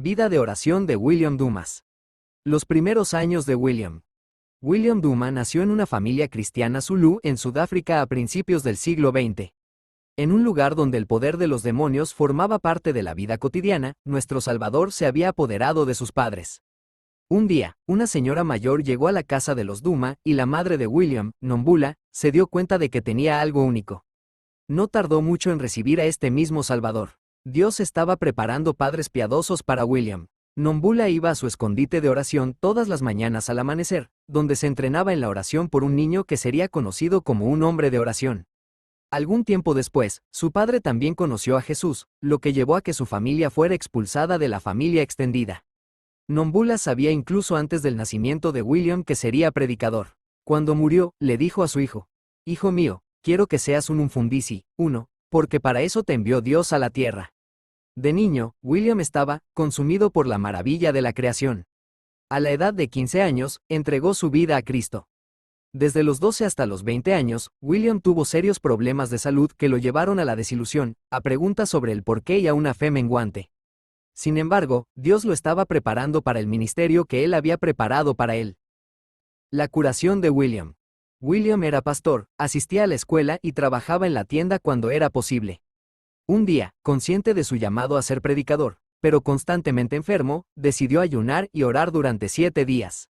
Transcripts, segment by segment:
Vida de oración de William Dumas. Los primeros años de William. William Duma nació en una familia cristiana zulú en Sudáfrica a principios del siglo XX. En un lugar donde el poder de los demonios formaba parte de la vida cotidiana, nuestro Salvador se había apoderado de sus padres. Un día, una señora mayor llegó a la casa de los Duma y la madre de William, Nombula, se dio cuenta de que tenía algo único. No tardó mucho en recibir a este mismo Salvador. Dios estaba preparando padres piadosos para William. Nombula iba a su escondite de oración todas las mañanas al amanecer, donde se entrenaba en la oración por un niño que sería conocido como un hombre de oración. Algún tiempo después, su padre también conoció a Jesús, lo que llevó a que su familia fuera expulsada de la familia extendida. Nombula sabía incluso antes del nacimiento de William que sería predicador. Cuando murió, le dijo a su hijo: «Hijo mío, quiero que seas un Mfundisi, porque para eso te envió Dios a la tierra». De niño, William estaba consumido por la maravilla de la creación. A la edad de 15 años, entregó su vida a Cristo. Desde los 12 hasta los 20 años, William tuvo serios problemas de salud que lo llevaron a la desilusión, a preguntas sobre el porqué y a una fe menguante. Sin embargo, Dios lo estaba preparando para el ministerio que él había preparado para él. La curación de William. William era pastor, asistía a la escuela y trabajaba en la tienda cuando era posible. Un día, consciente de su llamado a ser predicador, pero constantemente enfermo, decidió ayunar y orar durante 7 días.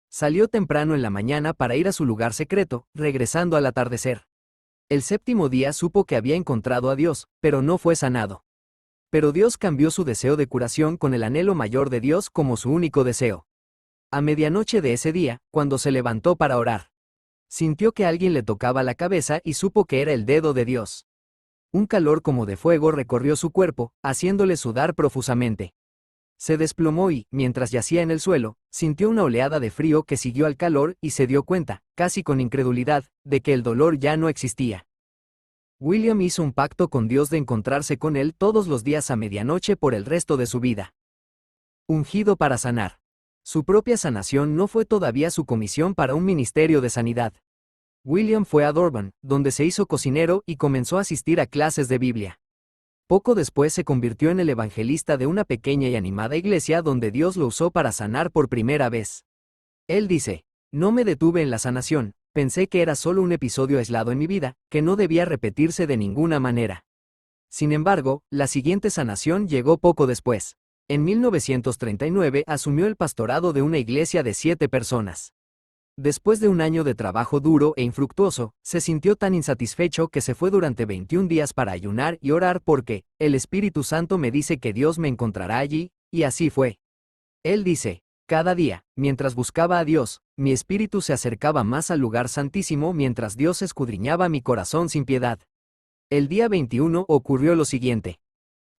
Salió temprano en la mañana para ir a su lugar secreto, regresando al atardecer. El 7º día supo que había encontrado a Dios, pero no fue sanado. Pero Dios cambió su deseo de curación con el anhelo mayor de Dios como su único deseo. A medianoche de ese día, cuando se levantó para orar, sintió que alguien le tocaba la cabeza y supo que era el dedo de Dios. Un calor como de fuego recorrió su cuerpo, haciéndole sudar profusamente. Se desplomó y, mientras yacía en el suelo, sintió una oleada de frío que siguió al calor y se dio cuenta, casi con incredulidad, de que el dolor ya no existía. William hizo un pacto con Dios de encontrarse con él todos los días a medianoche por el resto de su vida. Ungido para sanar. Su propia sanación no fue todavía su comisión para un ministerio de sanidad. William fue a Durban, donde se hizo cocinero y comenzó a asistir a clases de Biblia. Poco después se convirtió en el evangelista de una pequeña y animada iglesia donde Dios lo usó para sanar por primera vez. Él dice: «No me detuve en la sanación, pensé que era solo un episodio aislado en mi vida, que no debía repetirse de ninguna manera». Sin embargo, la siguiente sanación llegó poco después. En 1939 asumió el pastorado de una iglesia de 7 personas. Después de un año de trabajo duro e infructuoso, se sintió tan insatisfecho que se fue durante 21 días para ayunar y orar porque el Espíritu Santo me dice que Dios me encontrará allí, y así fue. Él dice: «Cada día, mientras buscaba a Dios, mi espíritu se acercaba más al lugar santísimo mientras Dios escudriñaba mi corazón sin piedad». El día 21 ocurrió lo siguiente.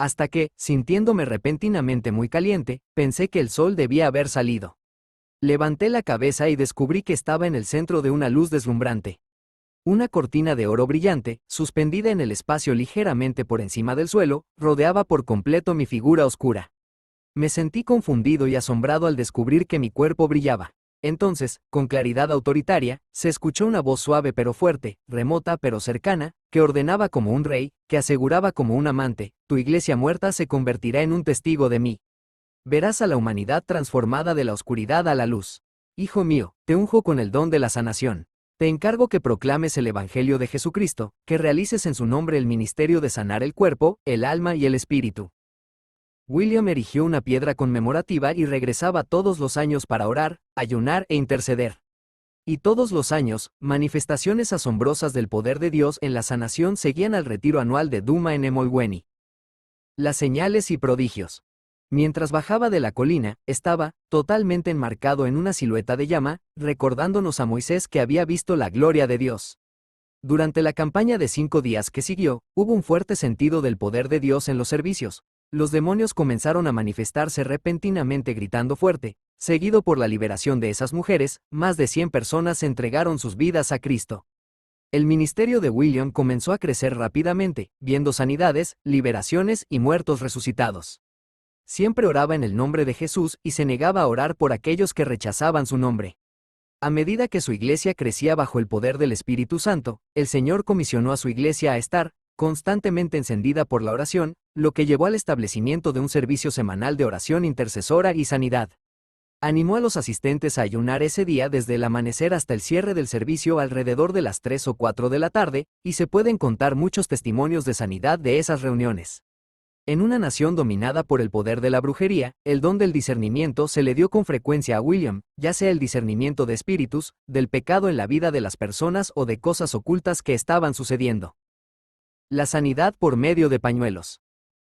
Hasta que, sintiéndome repentinamente muy caliente, pensé que el sol debía haber salido. Levanté la cabeza y descubrí que estaba en el centro de una luz deslumbrante. Una cortina de oro brillante, suspendida en el espacio ligeramente por encima del suelo, rodeaba por completo mi figura oscura. Me sentí confundido y asombrado al descubrir que mi cuerpo brillaba. Entonces, con claridad autoritaria, se escuchó una voz suave pero fuerte, remota pero cercana, que ordenaba como un rey, que aseguraba como un amante: «Tu iglesia muerta se convertirá en un testigo de mí. Verás a la humanidad transformada de la oscuridad a la luz. Hijo mío, te unjo con el don de la sanación. Te encargo que proclames el Evangelio de Jesucristo, que realices en su nombre el ministerio de sanar el cuerpo, el alma y el espíritu». William erigió una piedra conmemorativa y regresaba todos los años para orar, ayunar e interceder. Y todos los años, manifestaciones asombrosas del poder de Dios en la sanación seguían al retiro anual de Duma en Emolweni. Las señales y prodigios. Mientras bajaba de la colina, estaba totalmente enmarcado en una silueta de llama, recordándonos a Moisés que había visto la gloria de Dios. Durante la campaña de 5 días que siguió, hubo un fuerte sentido del poder de Dios en los servicios. Los demonios comenzaron a manifestarse repentinamente gritando fuerte. Seguido por la liberación de esas mujeres, más de 100 personas entregaron sus vidas a Cristo. El ministerio de William comenzó a crecer rápidamente, viendo sanidades, liberaciones y muertos resucitados. Siempre oraba en el nombre de Jesús y se negaba a orar por aquellos que rechazaban su nombre. A medida que su iglesia crecía bajo el poder del Espíritu Santo, el Señor comisionó a su iglesia a estar constantemente encendida por la oración, lo que llevó al establecimiento de un servicio semanal de oración intercesora y sanidad. Animó a los asistentes a ayunar ese día desde el amanecer hasta el cierre del servicio alrededor de las 3 o 4 de la tarde, y se pueden contar muchos testimonios de sanidad de esas reuniones. En una nación dominada por el poder de la brujería, el don del discernimiento se le dio con frecuencia a William, ya sea el discernimiento de espíritus, del pecado en la vida de las personas o de cosas ocultas que estaban sucediendo. La sanidad por medio de pañuelos.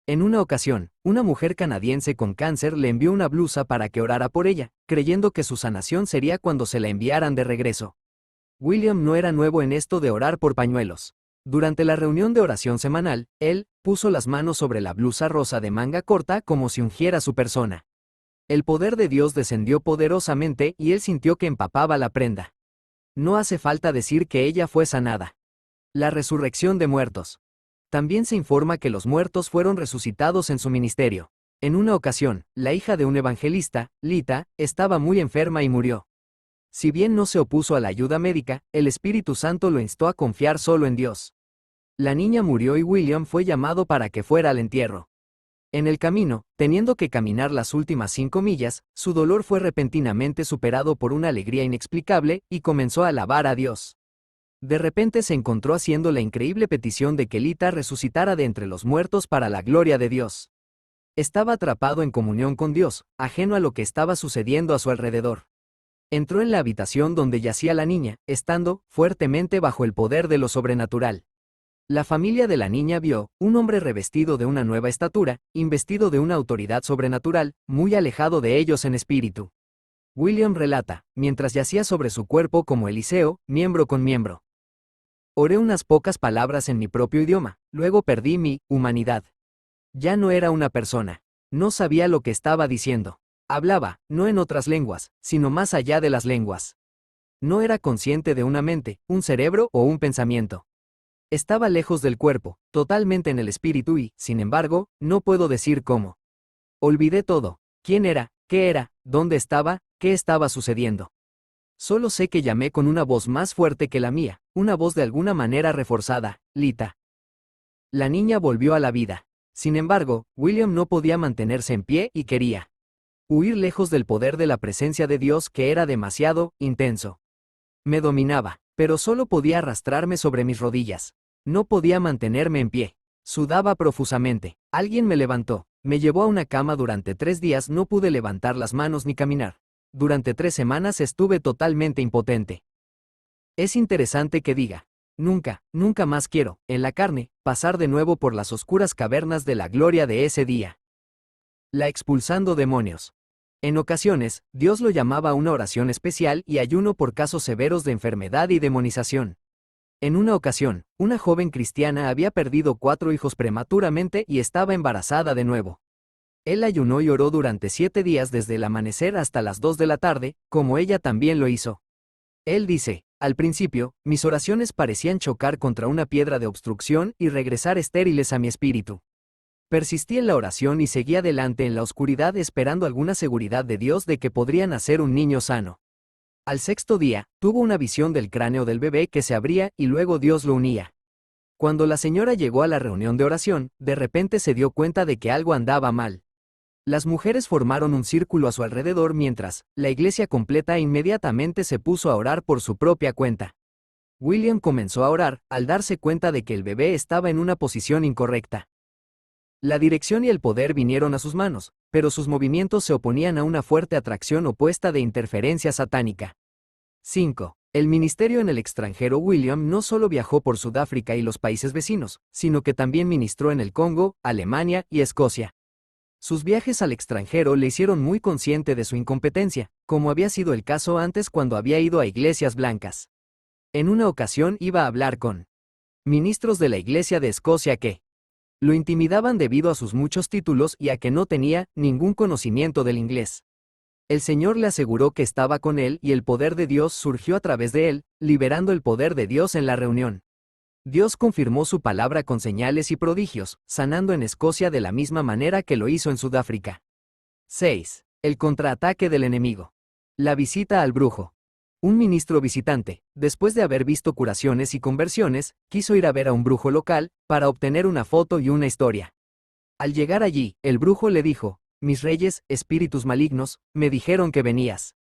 En una ocasión, una mujer canadiense con cáncer le envió una blusa para que orara por ella, creyendo que su sanación sería cuando se la enviaran de regreso. William no era nuevo en esto de orar por pañuelos. Durante la reunión de oración semanal, él puso las manos sobre la blusa rosa de manga corta como si ungiera su persona. El poder de Dios descendió poderosamente y él sintió que empapaba la prenda. No hace falta decir que ella fue sanada. La resurrección de muertos. También se informa que los muertos fueron resucitados en su ministerio. En una ocasión, la hija de un evangelista, Lita, estaba muy enferma y murió. Si bien no se opuso a la ayuda médica, el Espíritu Santo lo instó a confiar solo en Dios. La niña murió y William fue llamado para que fuera al entierro. En el camino, teniendo que caminar las últimas 5 millas, su dolor fue repentinamente superado por una alegría inexplicable y comenzó a alabar a Dios. De repente se encontró haciendo la increíble petición de que Lita resucitara de entre los muertos para la gloria de Dios. Estaba atrapado en comunión con Dios, ajeno a lo que estaba sucediendo a su alrededor. Entró en la habitación donde yacía la niña, estando fuertemente bajo el poder de lo sobrenatural. La familia de la niña vio un hombre revestido de una nueva estatura, investido de una autoridad sobrenatural, muy alejado de ellos en espíritu. William relata, mientras yacía sobre su cuerpo como Eliseo, miembro con miembro. Oré unas pocas palabras en mi propio idioma, luego perdí mi humanidad. Ya no era una persona. No sabía lo que estaba diciendo. Hablaba, no en otras lenguas, sino más allá de las lenguas. No era consciente de una mente, un cerebro o un pensamiento. Estaba lejos del cuerpo, totalmente en el espíritu y, sin embargo, no puedo decir cómo. Olvidé todo. ¿Quién era? ¿Qué era? ¿Dónde estaba? ¿Qué estaba sucediendo? Solo sé que llamé con una voz más fuerte que la mía, una voz de alguna manera reforzada, Lita. La niña volvió a la vida. Sin embargo, William no podía mantenerse en pie y quería huir lejos del poder de la presencia de Dios que era demasiado intenso. Me dominaba, pero solo podía arrastrarme sobre mis rodillas. No podía mantenerme en pie. Sudaba profusamente. Alguien me levantó. Me llevó a una cama durante 3 días. No pude levantar las manos ni caminar. Durante 3 semanas estuve totalmente impotente. Es interesante que diga, nunca, nunca más quiero, en la carne, pasar de nuevo por las oscuras cavernas de la gloria de ese día. La expulsando demonios. En ocasiones, Dios lo llamaba a una oración especial y ayuno por casos severos de enfermedad y demonización. En una ocasión, una joven cristiana había perdido 4 hijos prematuramente y estaba embarazada de nuevo. Él ayunó y oró durante 7 días desde el amanecer hasta las 2 de la tarde, como ella también lo hizo. Él dice, al principio, mis oraciones parecían chocar contra una piedra de obstrucción y regresar estériles a mi espíritu. Persistí en la oración y seguí adelante en la oscuridad esperando alguna seguridad de Dios de que podría nacer un niño sano. Al 6.º día, tuvo una visión del cráneo del bebé que se abría y luego Dios lo unía. Cuando la señora llegó a la reunión de oración, de repente se dio cuenta de que algo andaba mal. Las mujeres formaron un círculo a su alrededor mientras, la iglesia completa inmediatamente se puso a orar por su propia cuenta. William comenzó a orar, al darse cuenta de que el bebé estaba en una posición incorrecta. La dirección y el poder vinieron a sus manos, pero sus movimientos se oponían a una fuerte atracción opuesta de interferencia satánica. 5. El ministerio en el extranjero. William no solo viajó por Sudáfrica y los países vecinos, sino que también ministró en el Congo, Alemania y Escocia. Sus viajes al extranjero le hicieron muy consciente de su incompetencia, como había sido el caso antes cuando había ido a iglesias blancas. En una ocasión iba a hablar con ministros de la Iglesia de Escocia que lo intimidaban debido a sus muchos títulos y a que no tenía ningún conocimiento del inglés. El Señor le aseguró que estaba con él y el poder de Dios surgió a través de él, liberando el poder de Dios en la reunión. Dios confirmó su palabra con señales y prodigios, sanando en Escocia de la misma manera que lo hizo en Sudáfrica. 6. El contraataque del enemigo. La visita al brujo. Un ministro visitante, después de haber visto curaciones y conversiones, quiso ir a ver a un brujo local, para obtener una foto y una historia. Al llegar allí, el brujo le dijo: mis reyes, espíritus malignos, me dijeron que venías.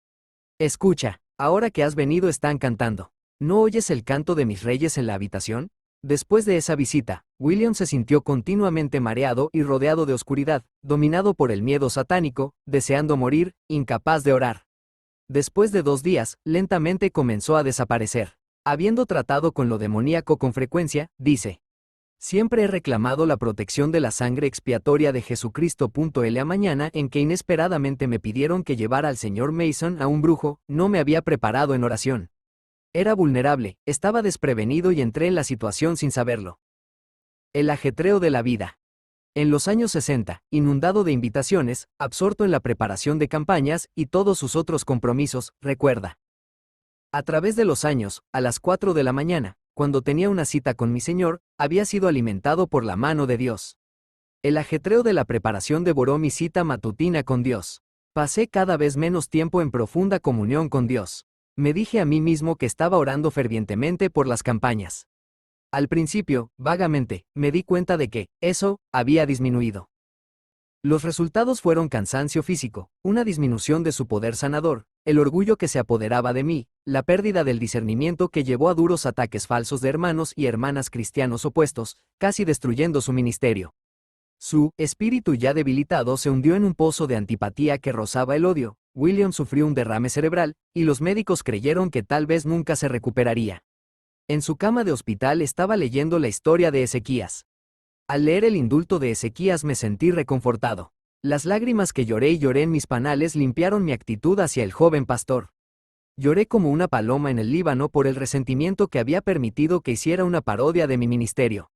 Escucha, ahora que has venido están cantando. ¿No oyes el canto de mis reyes en la habitación? Después de esa visita, William se sintió continuamente mareado y rodeado de oscuridad, dominado por el miedo satánico, deseando morir, incapaz de orar. Después de 2 días, lentamente comenzó a desaparecer. Habiendo tratado con lo demoníaco con frecuencia, dice: siempre he reclamado la protección de la sangre expiatoria de Jesucristo. La mañana en que inesperadamente me pidieron que llevara al señor Mason a un brujo, no me había preparado en oración. Era vulnerable, estaba desprevenido y entré en la situación sin saberlo. El ajetreo de la vida. En los años 60, inundado de invitaciones, absorto en la preparación de campañas y todos sus otros compromisos, recuerda. A través de los años, a las 4 de la mañana, cuando tenía una cita con mi Señor, había sido alimentado por la mano de Dios. El ajetreo de la preparación devoró mi cita matutina con Dios. Pasé cada vez menos tiempo en profunda comunión con Dios. Me dije a mí mismo que estaba orando fervientemente por las campañas. Al principio, vagamente, me di cuenta de que, eso, había disminuido. Los resultados fueron cansancio físico, una disminución de su poder sanador, el orgullo que se apoderaba de mí, la pérdida del discernimiento que llevó a duros ataques falsos de hermanos y hermanas cristianos opuestos, casi destruyendo su ministerio. Su espíritu ya debilitado se hundió en un pozo de antipatía que rozaba el odio. William sufrió un derrame cerebral, y los médicos creyeron que tal vez nunca se recuperaría. En su cama de hospital estaba leyendo la historia de Ezequías. Al leer el indulto de Ezequías me sentí reconfortado. Las lágrimas que lloré y lloré en mis panales limpiaron mi actitud hacia el joven pastor. Lloré como una paloma en el Líbano por el resentimiento que había permitido que hiciera una parodia de mi ministerio.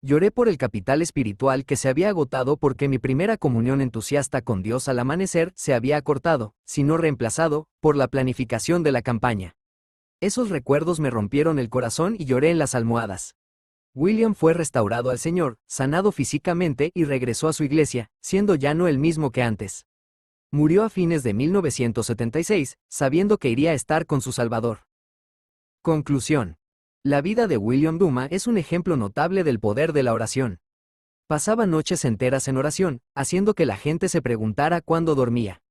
Lloré por el capital espiritual que se había agotado porque mi primera comunión entusiasta con Dios al amanecer se había acortado, si no reemplazado, por la planificación de la campaña. Esos recuerdos me rompieron el corazón y lloré en las almohadas. William fue restaurado al Señor, sanado físicamente y regresó a su iglesia, siendo ya no el mismo que antes. Murió a fines de 1976, sabiendo que iría a estar con su Salvador. Conclusión. La vida de William Duma es un ejemplo notable del poder de la oración. Pasaba noches enteras en oración, haciendo que la gente se preguntara cuándo dormía.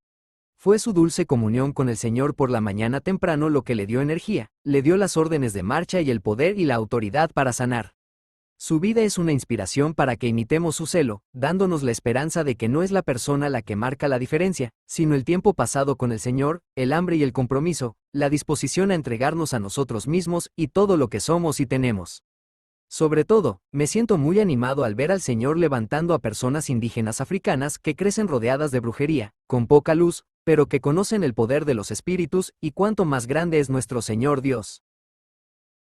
Fue su dulce comunión con el Señor por la mañana temprano lo que le dio energía, le dio las órdenes de marcha y el poder y la autoridad para sanar. Su vida es una inspiración para que imitemos su celo, dándonos la esperanza de que no es la persona la que marca la diferencia, sino el tiempo pasado con el Señor, el hambre y el compromiso, la disposición a entregarnos a nosotros mismos y todo lo que somos y tenemos. Sobre todo, me siento muy animado al ver al Señor levantando a personas indígenas africanas que crecen rodeadas de brujería, con poca luz, pero que conocen el poder de los espíritus y cuánto más grande es nuestro Señor Dios.